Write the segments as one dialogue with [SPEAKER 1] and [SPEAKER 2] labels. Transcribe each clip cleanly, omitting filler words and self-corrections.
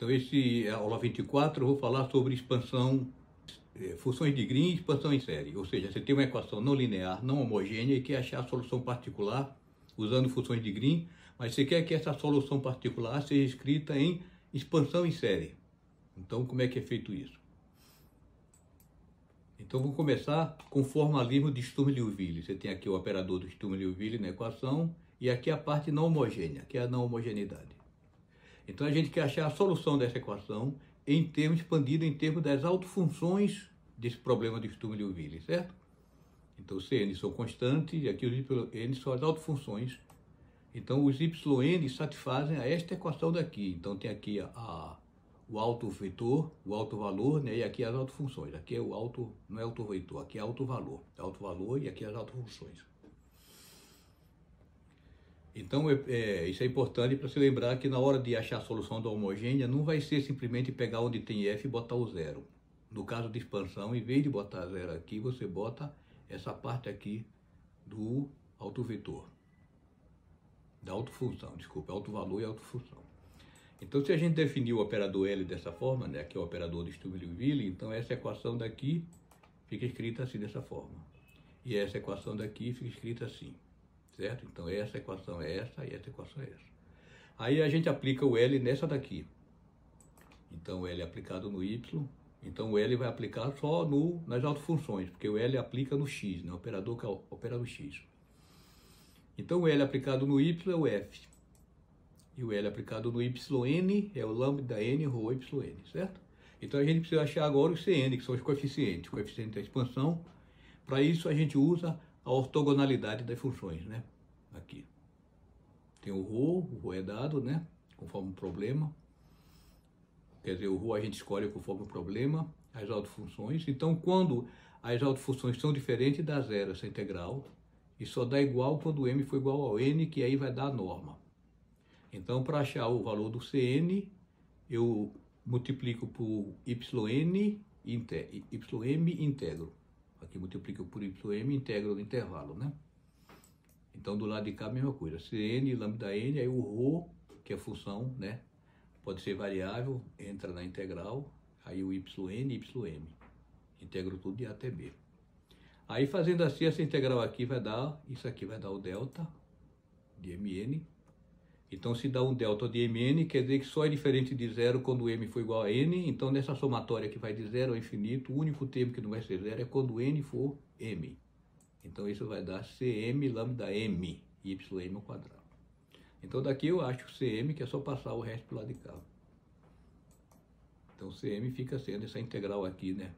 [SPEAKER 1] Então, esse aula 24 eu vou falar sobre expansão, funções de Green e expansão em série. Ou seja, você tem uma equação não linear, não homogênea e quer achar a solução particular usando funções de Green, mas você quer que essa solução particular seja escrita em expansão em série. Então, como é que é feito isso? Então, vou começar com o formalismo de Sturm-Liouville. Você tem aqui o operador do Sturm-Liouville na equação e aqui a parte não homogênea, que é a não homogeneidade. Então, a gente quer achar a solução dessa equação em termos expandido em termos das autofunções desse problema de Sturm-Liouville, certo? Então, os Cn são constantes e aqui os yn são as autofunções. Então, os yn satisfazem a esta equação daqui. Então, tem aqui o autovetor, o autovalor, né? E aqui as autofunções. Aqui é o auto, não é autovetor, aqui é autovalor. Autovalor e aqui as autofunções. Então, isso é importante para se lembrar que na hora de achar a solução da homogênea, não vai ser simplesmente pegar onde tem f e botar o zero. No caso de expansão, em vez de botar zero aqui, você bota essa parte aqui do autovetor. Da autofunção, desculpa, autovalor e autofunção. Então, se a gente definir o operador L dessa forma, né, que é o operador de Sturm-Liouville, então essa equação daqui fica escrita assim, dessa forma. E essa equação daqui fica escrita assim, certo? Então, essa equação é essa e essa equação é essa. Aí a gente aplica o L nessa daqui. Então, o L é aplicado no Y. Então, o L vai aplicar só nas autofunções, porque o L aplica no X, né, o operador que opera no X. Então, o L aplicado no Y é o F. E o L aplicado no YN é o lambda N rho YN, certo? Então, a gente precisa achar agora os Cn, que são os coeficientes da expansão. Para isso, a gente usa a ortogonalidade das funções, né? Aqui. Tem o rho é dado, né? Conforme o problema. Quer dizer, o rho a gente escolhe conforme o problema, as autofunções. Então, quando as autofunções são diferentes, dá zero essa integral. E só dá igual quando m for igual ao n, que aí vai dar a norma. Então, para achar o valor do Cn, eu multiplico por ym integro. Aqui multiplico por ym integro no intervalo, né? Então, do lado de cá, a mesma coisa. Cn, lambda n, aí o rho, que é a função, né? Pode ser variável, entra na integral, aí o yn e ym. Integro tudo de a até b. Aí, fazendo assim, essa integral aqui vai dar, isso aqui vai dar o delta de mn. Então, se dá um delta de mn, quer dizer que só é diferente de zero quando m for igual a n. Então, nessa somatória que vai de zero ao infinito, o único termo que não vai ser zero é quando n for m. Então, isso vai dar cm lambda m, ym ao quadrado. Então, daqui eu acho o cm, que é só passar o resto para o lado de cá. Então, cm fica sendo essa integral aqui, né?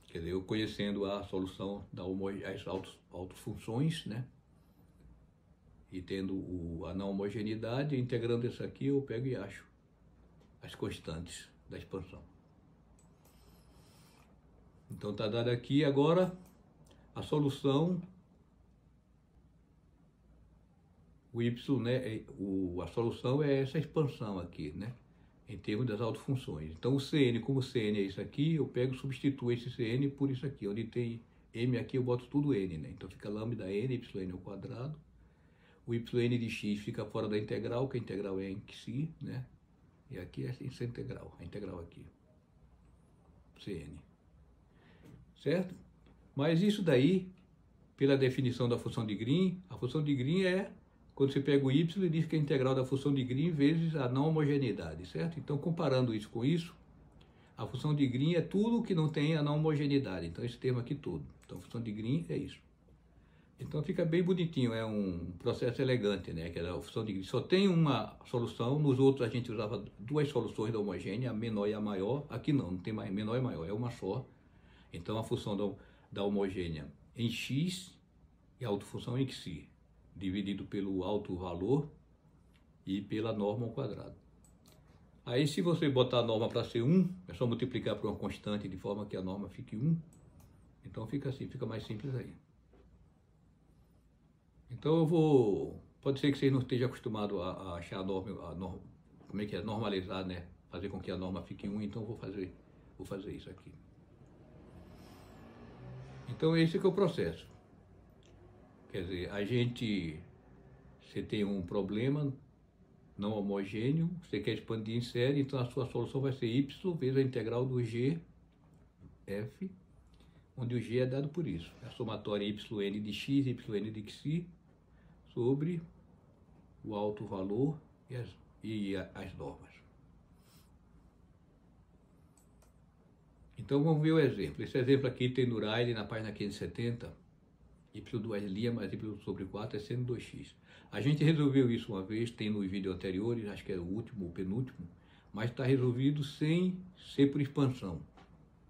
[SPEAKER 1] Quer dizer, eu conhecendo a solução das autofunções, né? E tendo a não homogeneidade, integrando isso aqui, eu pego e acho as constantes da expansão. Então, está dado aqui agora a solução, o y, né? A solução é essa expansão aqui, né? Em termos das autofunções. Então, o Cn, como o Cn é isso aqui, eu pego e substituo esse Cn por isso aqui. Onde tem m aqui, eu boto tudo n, né? Então, fica lambda n, yn ao quadrado. O yn de x fica fora da integral, que a integral é em si, né? E aqui é essa integral, a integral aqui. Cn. Certo? Mas isso daí, pela definição da função de Green, a função de Green é quando você pega o y e diz que é a integral da função de Green vezes a não homogeneidade, certo? Então, comparando isso com isso, a função de Green é tudo que não tem a não homogeneidade. Então, esse termo aqui todo. Então, a função de Green é isso. Então, fica bem bonitinho, é um processo elegante, né? Que é a função de Green. Só tem uma solução, nos outros a gente usava duas soluções da homogênea, a menor e a maior. Aqui não tem mais menor e maior, é uma só. Então, a função da homogênea em x e a autofunção em xi, dividido pelo autovalor e pela norma ao quadrado. Aí, se você botar a norma para ser 1, é só multiplicar por uma constante de forma que a norma fique 1. Então, fica assim, fica mais simples aí. Então, pode ser que vocês não estejam acostumados a achar a norma, como é que é, normalizar, né? Fazer com que a norma fique 1, então vou fazer isso aqui. Então, esse que é o processo. Quer dizer, você tem um problema não homogêneo, você quer expandir em série, então a sua solução vai ser y vezes a integral do g, f, onde o g é dado por isso. É a somatória yn de x, yn de xi, sobre o alto valor e as normas. Então vamos ver o exemplo. Esse exemplo aqui tem no Rayleigh, na página 570, y2' mais y sobre 4 é seno 2x. A gente resolveu isso uma vez, tem nos vídeos anteriores, acho que é o último ou penúltimo, mas está resolvido sem ser por expansão.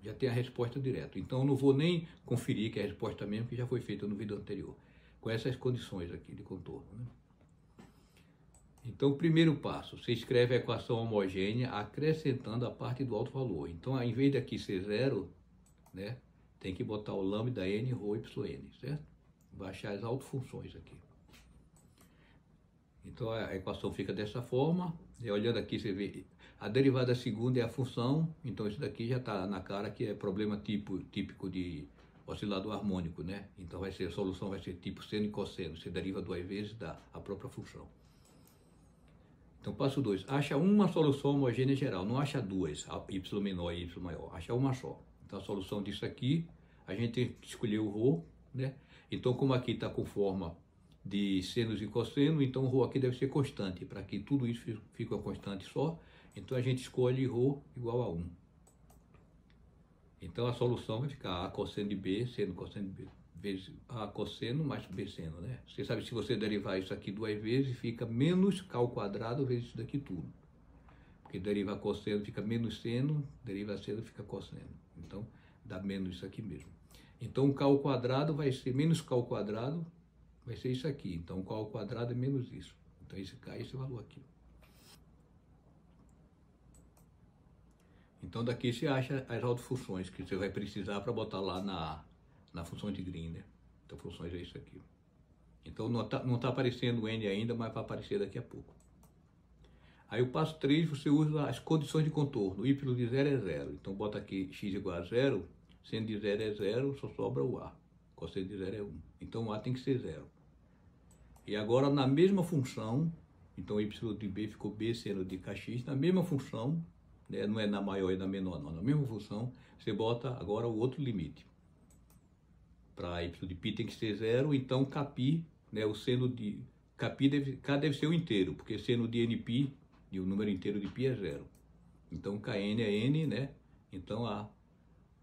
[SPEAKER 1] Já tem a resposta direta. Então eu não vou nem conferir que é a resposta mesmo, que já foi feita no vídeo anterior, com essas condições aqui de contorno, né? Então, o primeiro passo, você escreve a equação homogênea acrescentando a parte do alto valor. Então, ao invés daqui ser zero, né, tem que botar o lambda n rho yn, certo? Vai achar as autofunções aqui. Então, a equação fica dessa forma. E olhando aqui, você vê, a derivada segunda é a função. Então, isso daqui já está na cara que é problema típico de oscilador harmônico, né? Então, a solução vai ser tipo seno e cosseno. Você deriva duas vezes a própria função. Então, passo 2. Acha uma solução homogênea geral. Não acha duas, y menor e y maior. Acha uma só. Então, a solução disso aqui, a gente tem que escolher o ρ, né? Então, como aqui está com forma de senos e cosseno, então o ρ aqui deve ser constante. Para que tudo isso fique uma constante só, então a gente escolhe ρ igual a 1. Então, a solução vai ficar a cosseno de b, seno cosseno de b, vezes a cosseno mais b seno, né? Você sabe, se você derivar isso aqui duas vezes, fica menos k ao quadrado vezes isso daqui tudo. Porque deriva cosseno fica menos seno, deriva seno fica cosseno. Então, dá menos isso aqui mesmo. Então, k ao quadrado vai ser menos k ao quadrado, vai ser isso aqui. Então, k ao quadrado é menos isso. Então, esse k é esse valor aqui. Então, daqui você acha as autofunções que você vai precisar para botar lá na função de Green, né? Então, funções é isso aqui. Então, não tá aparecendo o n ainda, mas vai aparecer daqui a pouco. Aí, o passo 3, você usa as condições de contorno. Y de 0 é 0. Então, bota aqui x igual a 0. Seno de 0 é 0, só sobra o a. Cosseno de 0 é 1. Então, o a tem que ser 0. E agora, na mesma função, então, y de b ficou b seno de kx. Na mesma função, né? Não é na maior e na menor, não. Na mesma função, você bota agora o outro limite. Para y de π tem que ser 0, então kπ, né, o seno de kπ k deve ser o inteiro, porque seno de nπ, de um número inteiro de π é 0. Então kn é n, né? Então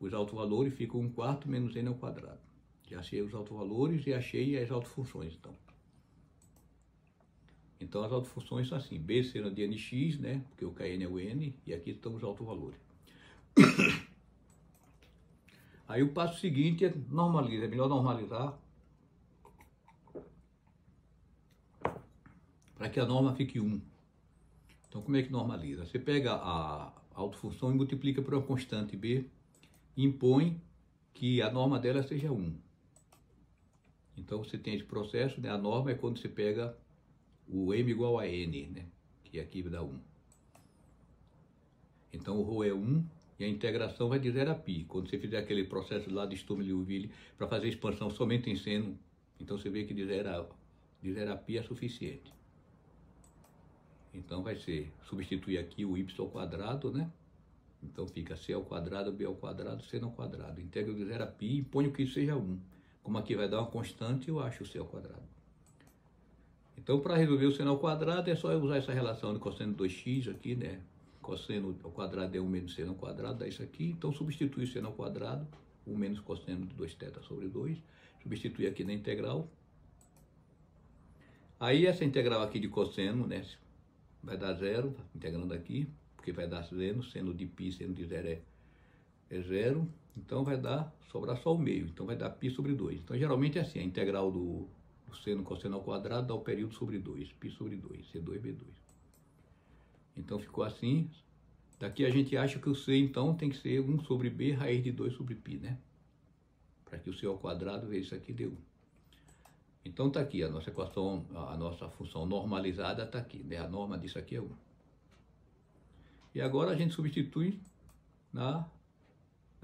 [SPEAKER 1] os autovalores ficam 1/4 menos n ao quadrado. Já achei os autovalores e achei as autofunções, então. Então as autofunções são assim, b seno de nx, né? Porque o kn é o n, e aqui estão os autovalores. Aí o passo seguinte é normalizar, é melhor normalizar para que a norma fique 1. Então, como é que normaliza? Você pega a autofunção e multiplica por uma constante b e impõe que a norma dela seja 1. Então, você tem esse processo, né? A norma é quando você pega o m igual a n, né? Que aqui dá 1. Então, o ρ é 1. E a integração vai de 0 a π. Quando você fizer aquele processo lá de Sturm-Liouville para fazer expansão somente em seno, então você vê que de 0 a π é suficiente. Então vai ser, substituir aqui o y ao quadrado, né? Então fica c ao quadrado, b ao quadrado, seno ao quadrado. Integro de 0 a π e ponho que isso seja 1. Como aqui vai dar uma constante, eu acho o c ao quadrado. Então, para resolver o seno ao quadrado, é só eu usar essa relação de cosseno de 2x aqui, né? Cosseno ao quadrado é 1 menos seno ao quadrado, dá isso aqui. Então, substitui seno ao quadrado, 1 menos cosseno de 2θ sobre 2. Substitui aqui na integral. Aí, essa integral aqui de cosseno, né? Vai dar 0, integrando aqui, porque vai dar seno de π, seno de 0 é 0. Então, vai dar, sobrar só o meio. Então, vai dar π sobre 2. Então, geralmente é assim, a integral do seno cosseno ao quadrado dá o período sobre 2, π sobre 2, C2, B2. Então, ficou assim. Daqui a gente acha que o C, então, tem que ser 1 sobre B, raiz de 2 sobre π, né? Para que o C ao quadrado vezes isso aqui dê 1. Então, está aqui a nossa equação, a nossa função normalizada está aqui, né? A norma disso aqui é 1. E agora a gente substitui na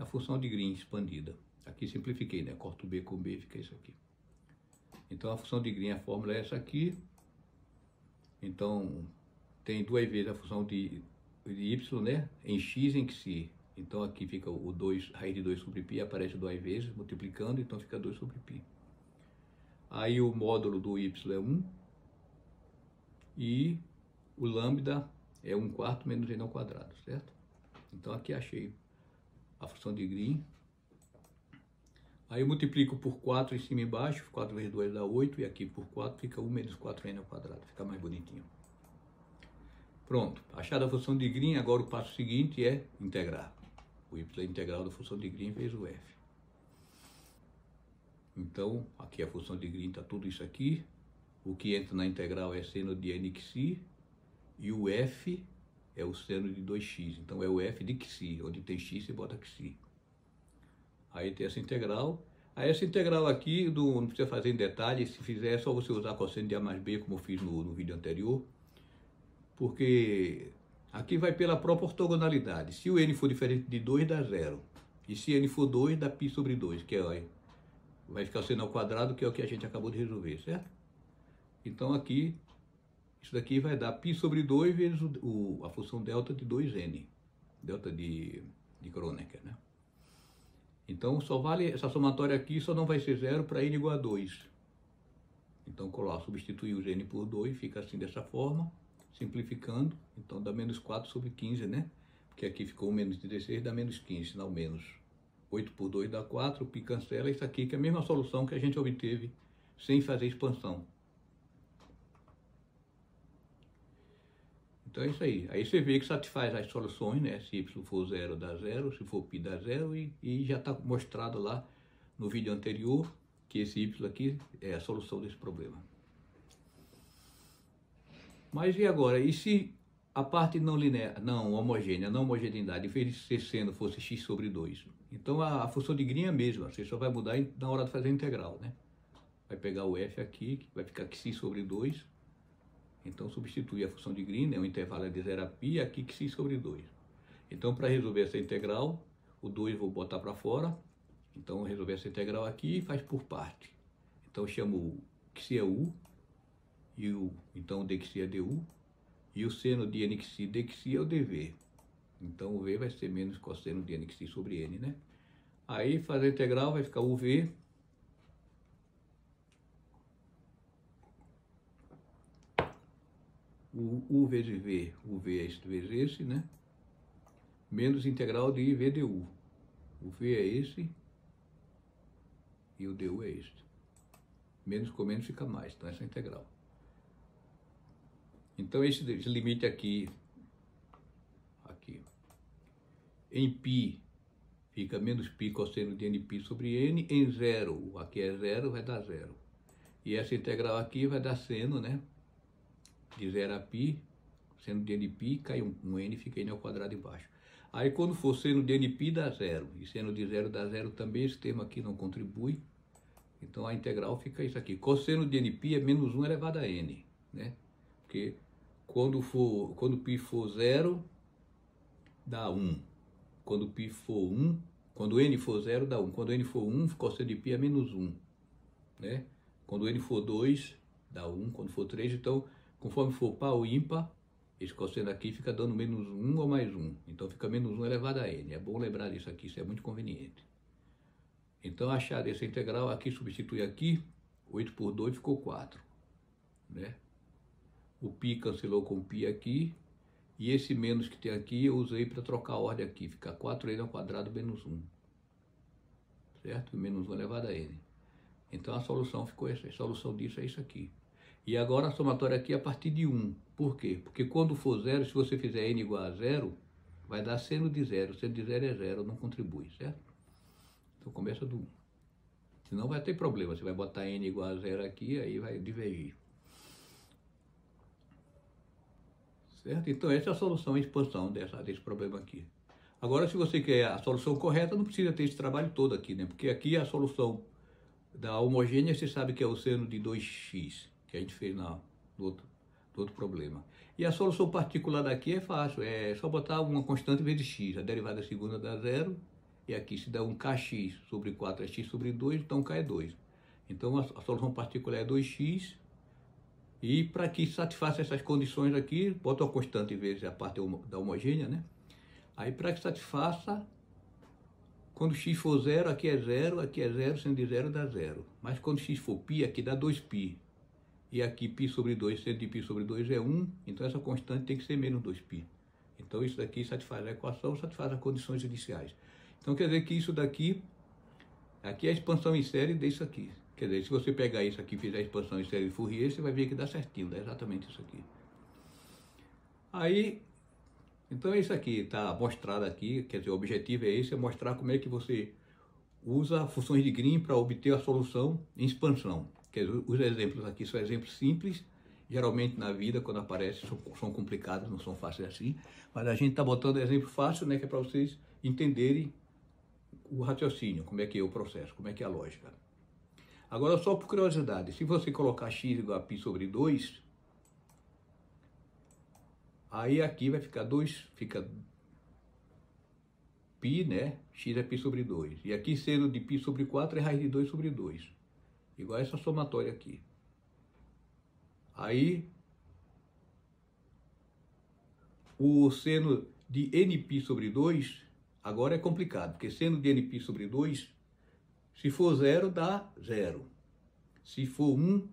[SPEAKER 1] função de Green expandida. Aqui simplifiquei, né? Corto B com B, fica isso aqui. Então, a função de Green, a fórmula é essa aqui. Então, tem duas vezes a função de y, né, em x em xi. Então aqui fica o 2, raiz de 2 sobre π, aparece duas vezes, multiplicando, então fica 2 sobre π. Aí o módulo do y é 1, e o lambda é 1/4 menos n ao quadrado, certo? Então aqui achei a função de Green. Aí eu multiplico por 4 em cima e embaixo, 4 vezes 2 dá 8, e aqui por 4 fica 1 menos 4n ao quadrado, fica mais bonitinho. Pronto, achada a função de Green, agora o passo seguinte é integrar. O y é integral da função de Green vezes o f. Então, aqui a função de Green está tudo isso aqui. O que entra na integral é seno de n xi, e o f é o seno de 2x. Então é o f de xi, onde tem x você bota xi. Aí tem essa integral. Aí essa integral aqui, não precisa fazer em detalhe, se fizer é só você usar cosseno de a mais b, como eu fiz no vídeo anterior. Porque aqui vai pela própria ortogonalidade. Se o n for diferente de 2, dá 0. E se n for 2, dá π sobre 2, que é, vai ficar o seno ao quadrado, que é o que a gente acabou de resolver, certo? Então aqui, isso daqui vai dar π sobre 2 vezes a função delta de 2n. Delta de Kronecker, né? Então só vale, essa somatória aqui só não vai ser 0 para n igual a 2. Então coloco, substituir os n por 2, fica assim dessa forma. Simplificando, então dá menos 4 sobre 15, né? Porque aqui ficou menos 16, dá menos 15, sinal menos. 8 por 2 dá 4, π cancela, isso aqui que é a mesma solução que a gente obteve sem fazer expansão. Então é isso aí. Aí você vê que satisfaz as soluções, né? Se y for 0 dá 0, se for π dá 0, e já está mostrado lá no vídeo anterior que esse y aqui é a solução desse problema. Mas e agora? E se a parte não linear, não homogênea, não homogeneidade, em vez de ser seno, fosse x sobre 2? Então a função de Green é a mesma, você só vai mudar na hora de fazer a integral, né? Vai pegar o f aqui, que vai ficar xi sobre 2. Então substituir a função de Green, né? O intervalo é de 0 a π, aqui xi sobre 2. Então para resolver essa integral, o 2 vou botar para fora. Então resolver essa integral aqui faz por parte. Então eu chamo o xi é u. Então o dxi é du, e o seno de nxi dxi é o dv. Então o v vai ser menos cosseno de nxi sobre n, né? Aí fazer a integral vai ficar uv u vezes v, o v é esse vezes esse, né? Menos integral de v du. O v é esse e o du é este. Menos com menos fica mais, então essa é a integral. Então esse limite aqui, em π, fica menos π cosseno de nπ sobre n, em 0, aqui é 0, vai dar 0. E essa integral aqui vai dar seno, né, de 0 a π, seno de nπ, cai um n, fica n ao quadrado embaixo. Aí quando for seno de nπ dá 0, e seno de 0 dá 0 também, esse termo aqui não contribui. Então a integral fica isso aqui, cosseno de nπ é menos 1 elevado a n, né? Porque quando π for 0, dá 1. Quando π for 1, quando n for 0, dá 1. Quando n for 1, cosseno de π é menos 1. Né? Quando n for 2, dá 1. Quando for 3, então, conforme for par ou ímpar, esse cosseno aqui fica dando menos 1 ou mais 1. Então fica menos 1 elevado a n. É bom lembrar disso aqui, isso é muito conveniente. Então, achar essa integral aqui, substitui aqui, 8 por 2 ficou 4. Né? O π cancelou com π aqui, e esse menos que tem aqui eu usei para trocar a ordem aqui, fica 4n ao quadrado menos 1, certo? Menos 1 elevado a n. Então a solução ficou essa, a solução disso é isso aqui. E agora a somatória aqui é a partir de 1, por quê? Porque quando for 0, se você fizer n igual a 0, vai dar seno de 0, seno de 0 é 0, não contribui, certo? Então começa do 1. Senão vai ter problema, você vai botar n igual a 0 aqui, aí vai divergir. Certo? Então essa é a solução, a expansão desse problema aqui. Agora, se você quer a solução correta, não precisa ter esse trabalho todo aqui, né? Porque aqui a solução da homogênea, você sabe que é o seno de 2x, que a gente fez no outro problema. E a solução particular daqui é fácil, é só botar uma constante vezes x, a derivada segunda dá 0, e aqui se dá um kx sobre 4 é x sobre 2, então k é 2. Então a solução particular é 2x, E para que satisfaça essas condições aqui, bota uma constante vezes a parte da homogênea, né? Aí para que satisfaça, quando x for 0, aqui é 0, sendo de 0 dá 0. Mas quando x for π, aqui dá 2π. E aqui π sobre 2, sendo de π sobre 2 é 1, então essa constante tem que ser menos 2π. Então isso daqui satisfaz a equação, satisfaz as condições iniciais. Então quer dizer que isso daqui, aqui é a expansão em série disso aqui. Quer dizer, se você pegar isso aqui e fizer a expansão em série de Fourier, você vai ver que dá certinho, dá exatamente isso aqui. Aí, então é isso aqui, está mostrado aqui, quer dizer, o objetivo é esse, é mostrar como é que você usa funções de Green para obter a solução em expansão. Quer dizer, os exemplos aqui são exemplos simples, geralmente na vida, quando aparecem, são complicados, não são fáceis assim, mas a gente está botando exemplo fácil, né, que é para vocês entenderem o raciocínio, como é que é o processo, como é que é a lógica. Agora, só por curiosidade, se você colocar x igual a π sobre 2, aí aqui vai ficar 2, fica π, né? X é π sobre 2. E aqui seno de π sobre 4 é raiz de 2 sobre 2. Igual essa somatória aqui. Aí, o seno de nπ sobre 2, agora é complicado, porque seno de nπ sobre 2, se for 0, dá 0. Se for 1,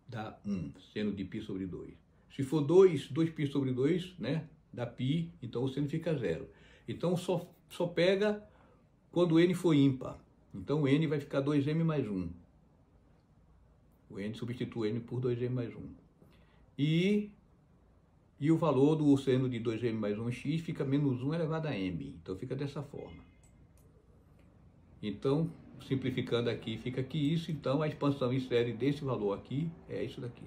[SPEAKER 1] dá 1, seno de π sobre 2. Se for 2, 2π sobre 2, né, dá π, então o seno fica 0. Então só pega quando n for ímpar. Então o n vai ficar 2m mais 1. O n substitui n por 2m mais 1. E o valor do seno de 2m mais 1x fica menos 1 elevado a m. Então fica dessa forma. Então, simplificando aqui, fica aqui isso. Então a expansão em série desse valor aqui é isso daqui.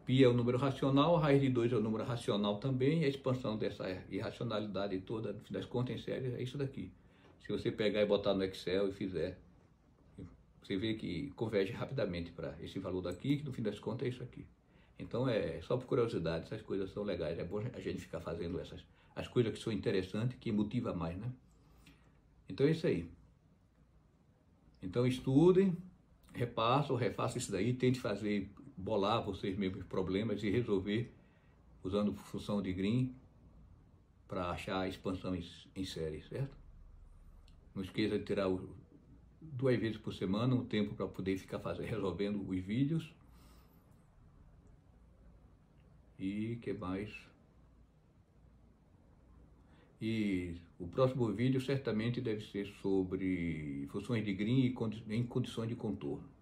[SPEAKER 1] Π é o número racional, a raiz de 2 é o número racional também, e a expansão dessa irracionalidade toda, no fim das contas, em série, é isso daqui. Se você pegar e botar no Excel e fizer, você vê que converge rapidamente para esse valor daqui, que no fim das contas é isso aqui. Então, só por curiosidade, essas coisas são legais, é bom a gente ficar fazendo as coisas que são interessantes, que motivam mais, né? Então é isso aí. Então estudem, refaçam isso daí, tente bolar vocês mesmos problemas e resolver usando função de Green para achar a expansão em série, certo? Não esqueça de tirar 2 vezes por semana um tempo para poder ficar resolvendo os vídeos. E que mais? E o próximo vídeo certamente deve ser sobre funções de Green em condições de contorno.